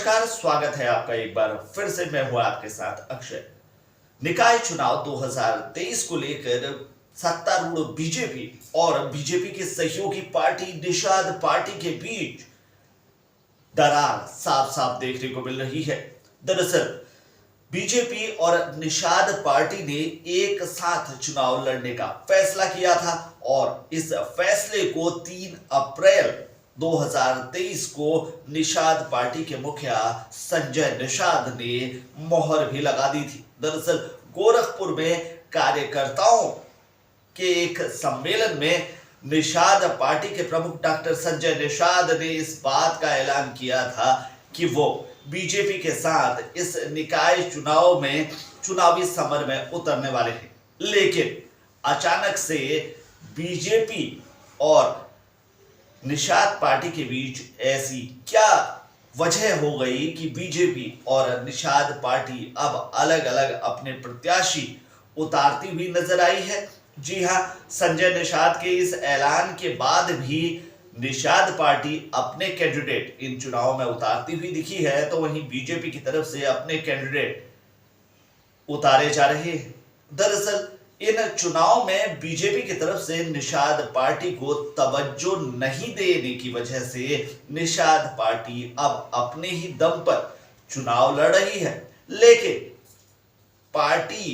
नमस्कार, स्वागत है आपका एक बार फिर से। मैं हूं आपके साथ अक्षय। निकाय चुनाव 2023 को लेकर सत्तारूढ़ बीजेपी और बीजेपी के सहयोगी पार्टी निषाद पार्टी के बीच दरार साफ साफ देखने को मिल रही है। दरअसल बीजेपी और निषाद पार्टी ने एक साथ चुनाव लड़ने का फैसला किया था और इस फैसले को 3 अप्रैल 2023 को निषाद पार्टी के मुखिया संजय निषाद ने मोहर भी लगा दी थी। दरअसल गोरखपुर में कार्यकर्ताओं के एक सम्मेलन में निषाद पार्टी के प्रमुख डॉक्टर संजय निषाद ने इस बात का ऐलान किया था कि वो बीजेपी के साथ इस निकाय चुनाव में चुनावी समर में उतरने वाले हैं। लेकिन अचानक से बीजेपी और निषाद पार्टी के बीच ऐसी क्या वजह हो गई कि बीजेपी और निषाद पार्टी अब अलग अलग अपने प्रत्याशी उतारती हुई नजर आई है। जी हां, संजय निषाद के इस ऐलान के बाद भी निषाद पार्टी अपने कैंडिडेट इन चुनावों में उतारती हुई दिखी है, तो वहीं बीजेपी की तरफ से अपने कैंडिडेट उतारे जा रहे हैं। दरअसल इन चुनाव में बीजेपी की तरफ से निषाद पार्टी को तवज्जो नहीं देने की वजह से निषाद पार्टी अब अपने ही दम पर चुनाव लड़ रही है। लेकिन पार्टी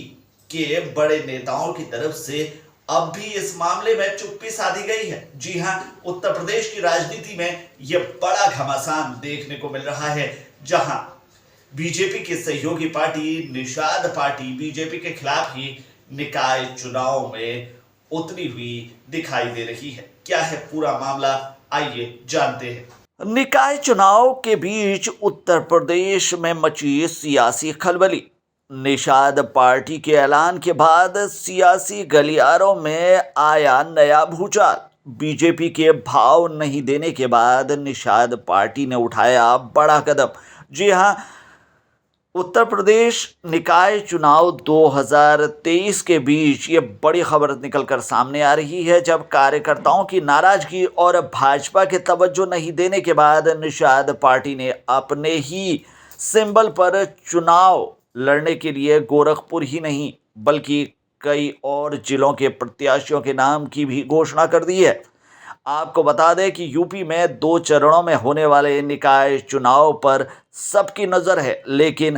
के बड़े नेताओं की तरफ से अब भी इस मामले में चुप्पी साधी गई है। जी हां, उत्तर प्रदेश की राजनीति में यह बड़ा घमासान देखने को मिल रहा है, जहां बीजेपी की सहयोगी पार्टी निषाद पार्टी बीजेपी के खिलाफ ही निकाय चुनाव में उतरी हुई दिखाई दे रही है। क्या है पूरा मामला, आइए जानते हैं। निकाय चुनाव के बीच उत्तर प्रदेश में मची सियासी खलबली। निषाद पार्टी के ऐलान के बाद सियासी गलियारों में आया नया भूचाल। बीजेपी के भाव नहीं देने के बाद निषाद पार्टी ने उठाया बड़ा कदम। जी हां, उत्तर प्रदेश निकाय चुनाव 2023 के बीच ये बड़ी खबर निकलकर सामने आ रही है, जब कार्यकर्ताओं की नाराजगी और भाजपा के तवज्जो नहीं देने के बाद निषाद पार्टी ने अपने ही सिंबल पर चुनाव लड़ने के लिए गोरखपुर ही नहीं बल्कि कई और जिलों के प्रत्याशियों के नाम की भी घोषणा कर दी है। आपको बता दें कि यूपी में 2 चरणों में होने वाले निकाय चुनाव पर सबकी नज़र है, लेकिन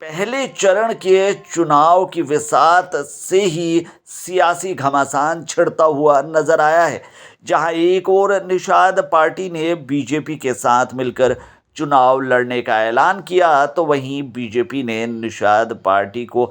पहले चरण के चुनाव की विसात से ही सियासी घमासान छिड़ता हुआ नजर आया है, जहां एक और निषाद पार्टी ने बीजेपी के साथ मिलकर चुनाव लड़ने का ऐलान किया, तो वहीं बीजेपी ने निषाद पार्टी को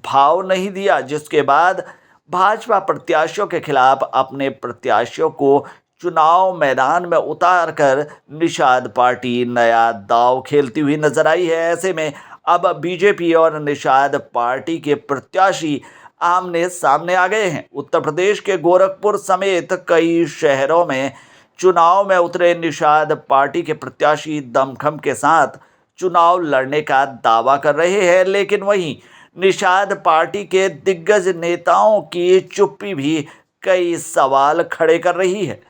भाव नहीं दिया, जिसके बाद भाजपा प्रत्याशियों के खिलाफ अपने प्रत्याशियों को चुनाव मैदान में उतारकर निषाद पार्टी नया दांव खेलती हुई नजर आई है। ऐसे में अब बीजेपी और निषाद पार्टी के प्रत्याशी आमने सामने आ गए हैं। उत्तर प्रदेश के गोरखपुर समेत कई शहरों में चुनाव में उतरे निषाद पार्टी के प्रत्याशी दमखम के साथ चुनाव लड़ने का दावा कर रहे हैं, लेकिन वहीं निषाद पार्टी के दिग्गज नेताओं की चुप्पी भी कई सवाल खड़े कर रही है।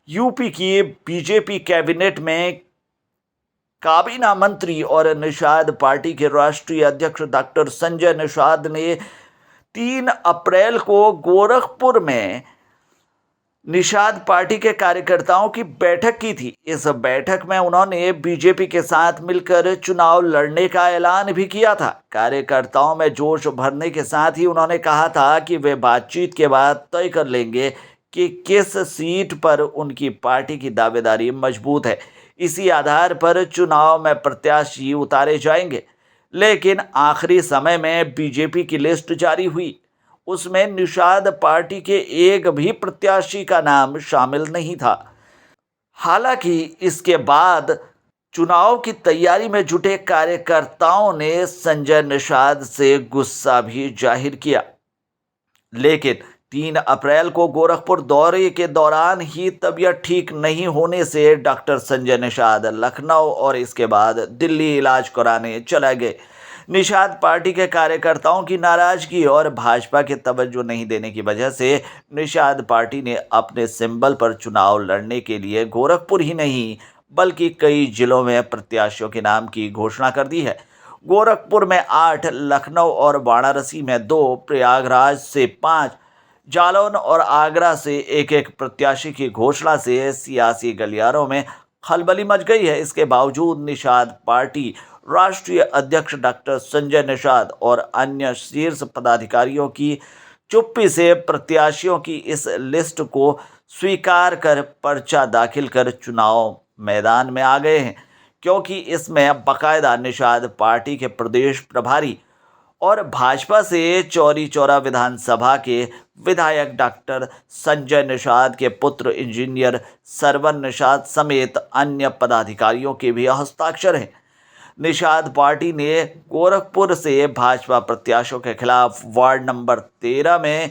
यूपी की बीजेपी कैबिनेट में काबीना मंत्री और निषाद पार्टी के राष्ट्रीय अध्यक्ष डॉक्टर संजय निषाद ने 3 अप्रैल को गोरखपुर में निषाद पार्टी के कार्यकर्ताओं की बैठक की थी। इस बैठक में उन्होंने बीजेपी के साथ मिलकर चुनाव लड़ने का ऐलान भी किया था। कार्यकर्ताओं में जोश भरने के साथ ही उन्होंने कहा था कि वे बातचीत के बाद तय कर लेंगे कि किस सीट पर उनकी पार्टी की दावेदारी मजबूत है। इसी आधार पर चुनाव में प्रत्याशी उतारे जाएंगे। लेकिन आखिरी समय में बीजेपी की लिस्ट जारी हुई, उसमें निषाद पार्टी के एक भी प्रत्याशी का नाम शामिल नहीं था। हालांकि इसके बाद चुनाव की तैयारी में जुटे कार्यकर्ताओं ने संजय निषाद से गुस्सा भी जाहिर किया, लेकिन 3 अप्रैल को गोरखपुर दौरे के दौरान ही तबीयत ठीक नहीं होने से डॉक्टर संजय निषाद लखनऊ और इसके बाद दिल्ली इलाज कराने चले गए। निषाद पार्टी के कार्यकर्ताओं की नाराजगी और भाजपा के तवज्जो नहीं देने की वजह से निषाद पार्टी ने अपने सिंबल पर चुनाव लड़ने के लिए गोरखपुर ही नहीं बल्कि कई जिलों में प्रत्याशियों के नाम की घोषणा कर दी है। गोरखपुर में 8, लखनऊ और वाराणसी में 2, प्रयागराज से 5, जालौन और आगरा से एक प्रत्याशी की घोषणा से सियासी गलियारों में खलबली मच गई है। इसके बावजूद निषाद पार्टी राष्ट्रीय अध्यक्ष डॉक्टर संजय निषाद और अन्य शीर्ष पदाधिकारियों की चुप्पी से प्रत्याशियों की इस लिस्ट को स्वीकार कर पर्चा दाखिल कर चुनाव मैदान में आ गए हैं, क्योंकि इसमें बाकायदा निषाद पार्टी के प्रदेश प्रभारी और भाजपा से चौरी चौरा विधानसभा के विधायक डॉक्टर संजय निषाद के पुत्र इंजीनियर सरवन निषाद समेत अन्य पदाधिकारियों के भी हस्ताक्षर हैं। निषाद पार्टी ने गोरखपुर से भाजपा प्रत्याशियों के खिलाफ वार्ड नंबर 13 में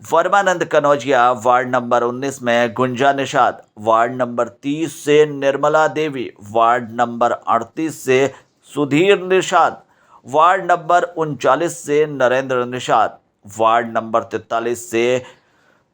वर्मानंद कनौजिया, वार्ड नंबर 19 में गुंजा निषाद, वार्ड नंबर 30 से निर्मला देवी, वार्ड नंबर 38 से सुधीर निषाद, वार्ड नंबर 39 से नरेंद्र निषाद, वार्ड नंबर 43 से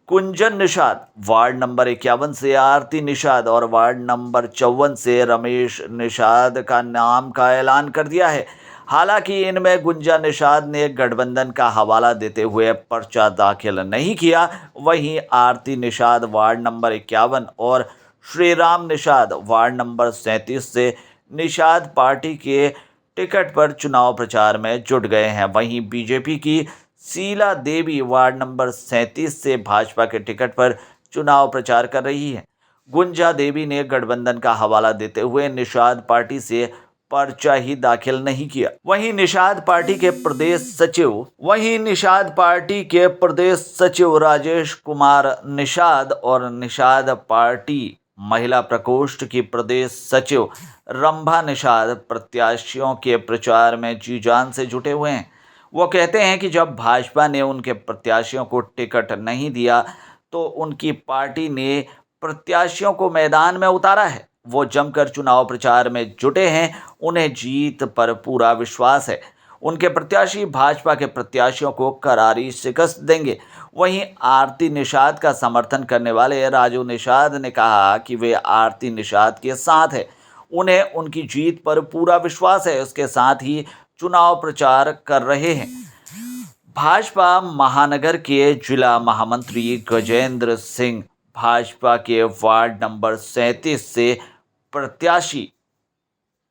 कुंजन निषाद, वार्ड नंबर 51 से आरती निषाद और वार्ड नंबर 54 से रमेश निषाद का नाम का ऐलान कर दिया है। हालांकि इनमें गुंजा निषाद ने गठबंधन का हवाला देते हुए पर्चा दाखिल नहीं किया। वहीं आरती निषाद वार्ड नंबर 51 और श्रीराम निषाद वार्ड नंबर 37 से निषाद पार्टी के टिकट पर चुनाव प्रचार में जुट गए हैं। वहीं बीजेपी की शीला देवी वार्ड नंबर 37 से भाजपा के टिकट पर चुनाव प्रचार कर रही है। गुंजा देवी ने गठबंधन का हवाला देते हुए निषाद पार्टी से पर्चा ही दाखिल नहीं किया। वहीं निषाद पार्टी के प्रदेश सचिव राजेश कुमार निषाद और निषाद पार्टी महिला प्रकोष्ठ की प्रदेश सचिव रंभा निषाद प्रत्याशियों के प्रचार में जी जान से जुटे हुए हैं। वो कहते हैं कि जब भाजपा ने उनके प्रत्याशियों को टिकट नहीं दिया तो उनकी पार्टी ने प्रत्याशियों को मैदान में उतारा है। वो जमकर चुनाव प्रचार में जुटे हैं, उन्हें जीत पर पूरा विश्वास है। उनके प्रत्याशी भाजपा के प्रत्याशियों को करारी शिकस्त देंगे। वहीं आरती निषाद का समर्थन करने वाले राजू निषाद ने कहा कि वे आरती निषाद के साथ है, उन्हें उनकी जीत पर पूरा विश्वास है। उसके साथ ही चुनाव प्रचार कर रहे हैं। भाजपा महानगर के जिला महामंत्री गजेंद्र सिंह भाजपा के वार्ड नंबर 37 से प्रत्याशी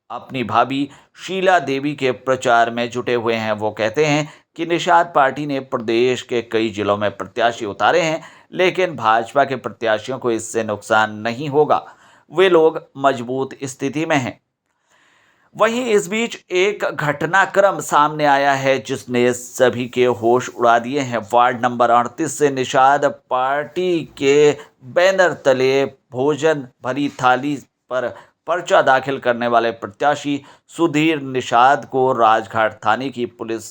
अपनी भाभी शीला देवी के प्रचार में जुटे हुए हैं। वो कहते हैं कि निषाद पार्टी ने प्रदेश के कई जिलों में प्रत्याशी उतारे हैं, लेकिन भाजपा के प्रत्याशियों को इससे नुकसान नहीं होगा, वे लोग मजबूत स्थिति में हैं। वहीं इस बीच एक घटनाक्रम सामने आया है जिसने सभी के होश उड़ा दिए हैं। वार्ड नंबर 38 से निषाद पार्टी के बैनर तले भोजन भरी थाली पर पर्चा दाखिल करने वाले प्रत्याशी सुधीर निषाद को राजघाट थाने की पुलिस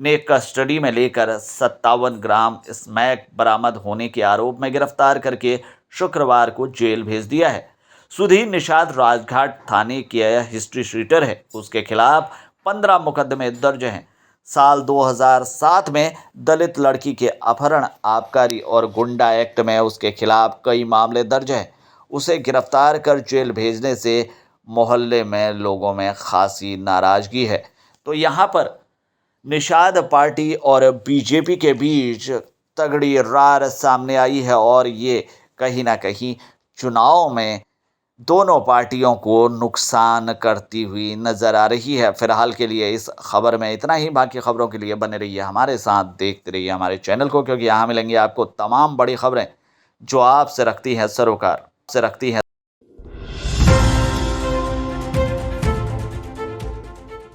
ने कस्टडी में लेकर 57 ग्राम स्मैक बरामद होने के आरोप में गिरफ्तार करके शुक्रवार को जेल भेज दिया है। सुधीर निषाद राजघाट थाने के हिस्ट्री शीटर है। उसके खिलाफ 15 मुकदमे दर्ज हैं। साल 2007 में दलित लड़की के अपहरण, आबकारी और गुंडा एक्ट में उसके खिलाफ कई मामले दर्ज हैं। उसे गिरफ्तार कर जेल भेजने से मोहल्ले में लोगों में खासी नाराजगी है। तो यहाँ पर निषाद पार्टी और बीजेपी के बीच तगड़ी रार सामने आई है और ये कहीं ना कहीं चुनाव में दोनों पार्टियों को नुकसान करती हुई नजर आ रही है। फिलहाल के लिए इस खबर में इतना ही। बाकी खबरों के लिए बने रहिए हमारे साथ, देखते रहिए हमारे चैनल को, क्योंकि यहाँ मिलेंगी आपको तमाम बड़ी खबरें जो आपसे रखती हैं सरोकार।